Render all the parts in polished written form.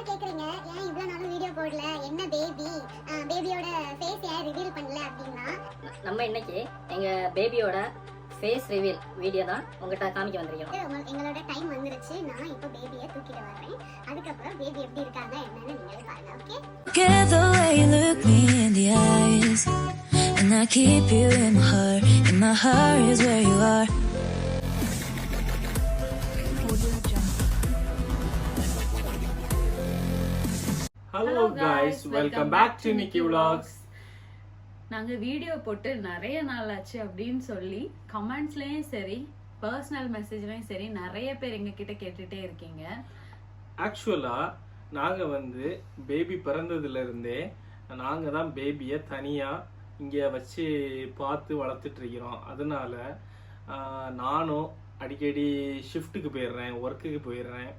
எல்லாரும் கேக்குறீங்க ஏன் இவ்வளவு நாளும் வீடியோ போடல, என்ன பேபியோட ஃபேஸ் ஏன் ரிவீல் பண்ணல அப்படின்னா, நம்ம இன்னைக்கு எங்க பேபியோட ஃபேஸ் ரிவீல் வீடியோ தான் உங்ககிட்ட காமிக்க வந்திருக்கோம். எங்களோட டைம் வந்துருச்சு. நான் இப்போ பேபியை தூக்கிட்டு வரேன். அதுக்கப்புறம் பேபி எப்படி இருக்காங்க என்னன்னு நீங்களே பாருங்க. Okay, Get the way you look me in the eyes, and I keep you in my heart is where you are. Hello guys, welcome back to Nikki Vlogs. நாங்க வீடியோ போட்டு நிறைய நாள் ஆச்சு அப்படின்னு சொல்லி கமெண்ட்ஸ்லயும் சரி பர்சனல் மெசேஜ்லயும் சரி நிறைய பேர் எங்க கிட்ட கேட்டுட்டே இருக்கீங்க. ஆக்சுவலா நாங்க வந்து பேபி பிறந்ததுல இருந்தே நாங்க தான் பேபியை தனியா இங்க வச்சு பார்த்து வளர்த்துட்டு இருக்கிறோம். அதனால நானும் அடிக்கடி ஷிஃப்ட்டுக்கு போயிடுறேன், ஒர்க்குக்கு போயிடுறேன்.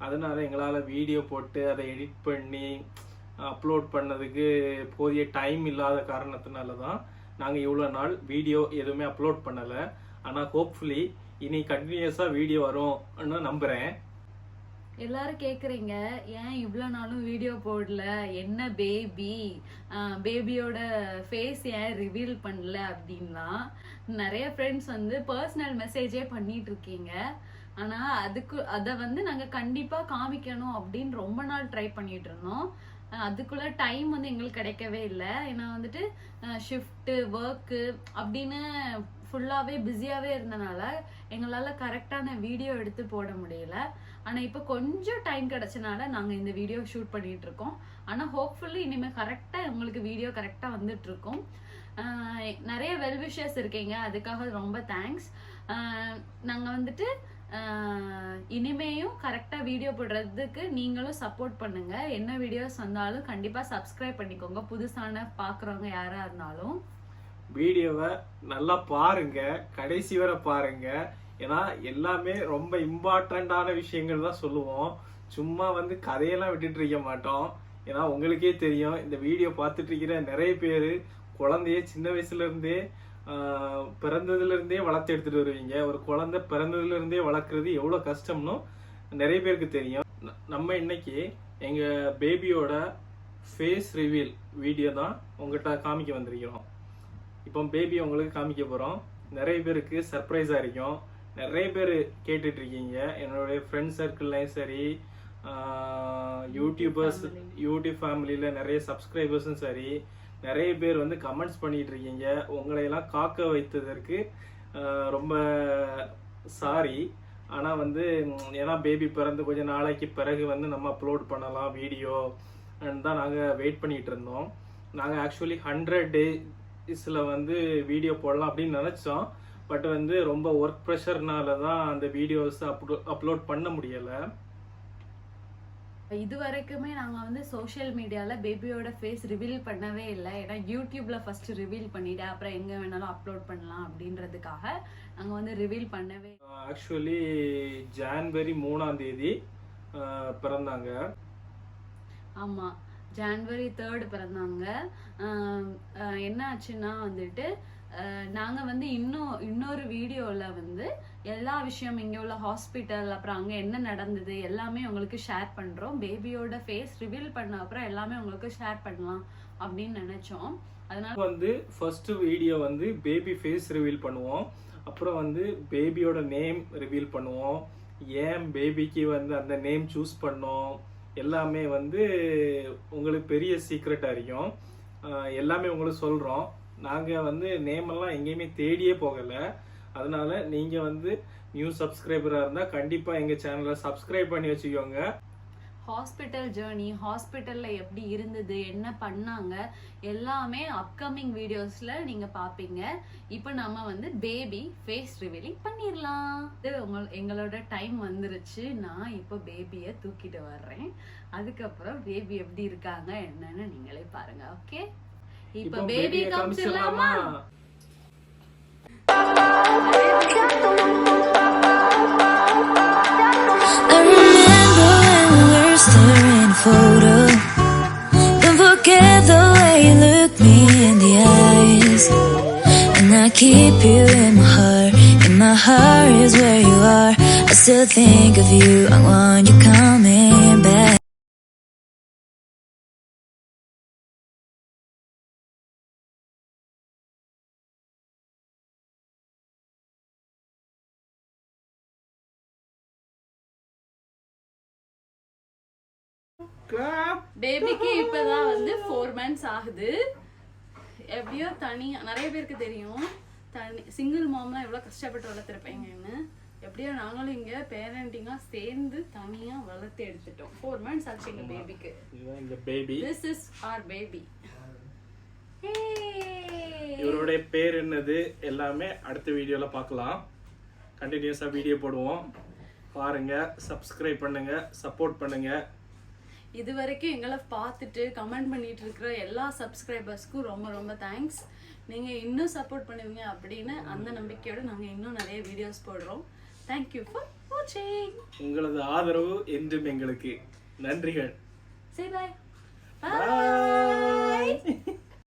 அதனால எங்களால் வீடியோ போட்டு அதை எடிட் பண்ணி அப்லோட் பண்ணதுக்கு போதிய டைம் இல்லாத காரணத்தினால தான் நாங்கள் இவ்வளோ நாள் வீடியோ எதுவுமே அப்லோட் பண்ணலை. ஆனால் ஹோப்ஃபுல்லி இனி கண்டினியூஸாக வீடியோ வரும்னு நம்புகிறேன். எல்லாரும் கேக்குறீங்க ஏன் இவ்வளவு நாளும் வீடியோ போடல, என்ன பேபியோட ஃபேஸ் ஏன் ரிவீல் பண்ணல அப்படின்னா நிறைய ஃப்ரெண்ட்ஸ் வந்து பர்சனல் மெசேஜே பண்ணிட்டு இருக்கீங்க. ஆனா அதை வந்து நாங்க கண்டிப்பா காமிக்கணும் அப்படின்னு ரொம்ப நாள் ட்ரை பண்ணிட்டு இருந்தோம். அதுக்குள்ள டைம் வந்து எங்களுக்கு கிடைக்கவே இல்லை. ஏன்னா வந்துட்டு ஷிஃப்ட்டு ஒர்க்கு அப்படின்னு ஃபுல்லாவே பிஸியாவே இருந்தனால எங்களால கரெக்டான வீடியோ எடுத்து போட முடியல. ஆனா இப்போ கொஞ்சம் டைம் கிடைச்சனால நாங்க இந்த வீடியோ ஷூட் பண்ணிட்டு இருக்கோம். ஆனா ஹோப்ஃபுல்லி இனிமே கரெக்டா உங்களுக்கு வீடியோ கரெக்டா வந்துட்டு இருக்கும். நிறைய வெல்விஷர்ஸ் இருக்கீங்க, அதுக்காக ரொம்ப தேங்க்ஸ். நாங்க வந்துட்டு இனிமேயும் கரெக்டா வீடியோ போடுறதுக்கு நீங்களும் சப்போர்ட் பண்ணுங்க. என்ன வீடியோஸ் வந்தாலும் கண்டிப்பா சப்ஸ்கிரைப் பண்ணிக்கோங்க. புதுசான பாக்குறவங்க யாரா இருந்தாலும் வீடியோவை நல்லா பாருங்க, கடைசி வரை பாருங்க. ஏன்னா எல்லாமே ரொம்ப இம்பார்ட்டண்டான விஷயங்கள் தான் சொல்லுவோம். சும்மா வந்து கதையெல்லாம் விட்டுட்டு இருக்க மாட்டோம். ஏன்னா உங்களுக்கே தெரியும், இந்த வீடியோ பார்த்துட்டு இருக்கிற நிறைய பேர் குழந்தைய சின்ன வயசுல இருந்தே பிறந்ததுல இருந்தே வளர்த்து எடுத்துட்டு வருவீங்க. ஒரு குழந்தை பிறந்ததுல இருந்தே வளர்க்குறது எவ்வளவு கஷ்டம்னு நிறைய பேருக்கு தெரியும். நம்ம இன்னைக்கு எங்க பேபியோட ஃபேஸ் ரிவீல் வீடியோ தான் உங்ககிட்ட காமிக்க வந்திருக்கிறோம். இப்போ பேபி உங்களுக்கு காமிக்க போறோம். நிறைய பேருக்கு சர்ப்ரைஸா இருக்கும். நிறைய பேர் கேட்டுட்டு இருக்கீங்க. என்னுடைய ஃப்ரெண்ட் சர்க்கிள்லையும் சரி, யூடியூப் ஃபேமிலியில நிறைய சப்ஸ்கிரைபர்ஸும் சரி, நிறைய பேர் வந்து கமெண்ட்ஸ் பண்ணிட்டு இருக்கீங்க. உங்களையெல்லாம் காக்க வைத்ததற்கு ரொம்ப சாரி. ஆனால் வந்து ஏன்னா பேபி பிறந்து கொஞ்சம் நாளைக்கு பிறகு வந்து நம்ம அப்லோட் பண்ணலாம் வீடியோ தான் நாங்கள் வெயிட் பண்ணிட்டு இருந்தோம். நாங்கள் ஆக்சுவலி 100 டேஸில் வந்து வீடியோ போடலாம் அப்படின்னு நினச்சோம். பட் வந்து ரொம்ப ஒர்க் ப்ரெஷர்னால தான் அந்த வீடியோஸ் அப்லோட் பண்ண முடியலை. இது வரைக்குமே நாங்க வந்து சோஷியல் மீடியால பேபியோட ஃபேஸ் ரிவீல் பண்ணவே இல்லை. ஏன்னா யூடியூப்ல ஃபர்ஸ்ட் ரிவீல் பண்ணிட்டு அப்புறம் எங்க வேணாலும் அப்லோட் பண்ணலாம் அப்படின்றதுக்காக நாங்க வந்து ரிவீல் பண்ணவே. ஆக்சுவலி ஜனவரி 3ஆம் தேதி பிறந்தாங்க. ஆமா, ஜனவரி 3 பிறந்தாங்க. என்ன ஆச்சுன்னா வந்துட்டு நாங்க வந்து இன்னொரு வீடியோல வந்து எல்லா விஷயம் இங்க உள்ள ஹாஸ்பிட்டல் அப்புறம் அங்க என்ன நடந்தது எல்லாமே உங்களுக்கு ஷேர் பண்றோம். பேபியோட ஃபேஸ் ரிவீல் பண்ண அப்புறம் எல்லாமே உங்களுக்கு ஷேர் பண்ணலாம் அப்படின்னு நினைச்சோம். அதனால வந்து ஃபர்ஸ்ட் வீடியோ வந்து பேபி ஃபேஸ் ரிவீல் பண்ணுவோம். அப்புறம் வந்து பேபியோட நேம் ரிவீல் பண்ணுவோம். ஏன் பேபிக்கு வந்து அந்த நேம் சூஸ் பண்ணோம் எல்லாமே வந்து உங்களுக்கு பெரிய சீக்ரெட்டா இருக்கும். எல்லாமே உங்களுக்கு சொல்றோம். நாங்கள் வந்து நேமெல்லாம் எங்கேயுமே தேடியே போகலை. அதனால நீங்கள் வந்து நியூ சப்ஸ்கிரைபராக இருந்தால் கண்டிப்பாக எங்கள் சேனலை சப்ஸ்கிரைப் பண்ணி வச்சுக்கோங்க. ஹாஸ்பிட்டல் ஜேர்னி, ஹாஸ்பிட்டல்ல எப்படி இருந்தது, என்ன பண்ணாங்க எல்லாமே அப்கமிங் வீடியோஸ்ல நீங்க பாப்பீங்க. இப்போ நம்ம வந்து பேபி ஃபேஸ் ரிவீலிங் பண்ணிடலாம். எங்களோட டைம் வந்துருச்சு. நான் இப்போ பேபியை தூக்கிட்டு வர்றேன். அதுக்கப்புறம் பேபி எப்படி இருக்காங்க என்னன்னு நீங்களே பாருங்க. ஓகே, இப்போ baby காமிச்சிடலாமா? Photo. Don't forget the way you look me in the eyes, and I keep you in my heart is where you are. I still think of you, I want you coming back. பேபிக்கு இப்பதான் வந்து 4 months ஆகுது. எப்படியோ தனியா நிறைய பேருக்கு தெரியும் தனி சிங்கிள் மாம்லாம் எவ்வளவு கஷ்டப்பட்டு வளர்த்துருப்பீங்கன்னு. எப்படியோ நாங்களும் இங்க பேரண்டிங்கா சேர்ந்து தனியா வளர்த்து எடுத்துட்டோம். 4 months ஆச்சு எங்க பேபிக்கு. இதுதான் இந்த baby. This is our baby. இவருடைய பேர் என்னது எல்லாமே அடுத்த வீடியோல பார்க்கலாம். கண்டினியூஸா வீடியோ போடுவோம், பாருங்க, சப்ஸ்கிரைப் பண்ணுங்க, சப்போர்ட் பண்ணுங்க. இது வரைக்கும் எங்களை பார்த்துட்டு கமெண்ட் பண்ணிட்டு இருக்கிற எல்லா சப்ஸ்கிரைபர்ஸ்க்கும் ரொம்ப ரொம்ப தேங்க்ஸ். நீங்க இன்னும் சப்போர்ட் பண்ணுவீங்க அப்படின்னு அந்த நம்பிக்கையோட நாங்க இன்னும் நிறைய வீடியோஸ் போடுறோம். தேங்க்யூ ஃபார் வாட்சிங். உங்களது ஆதரவு என்றும் எங்களுக்கு. நன்றிகள். சரி பாய். Bye.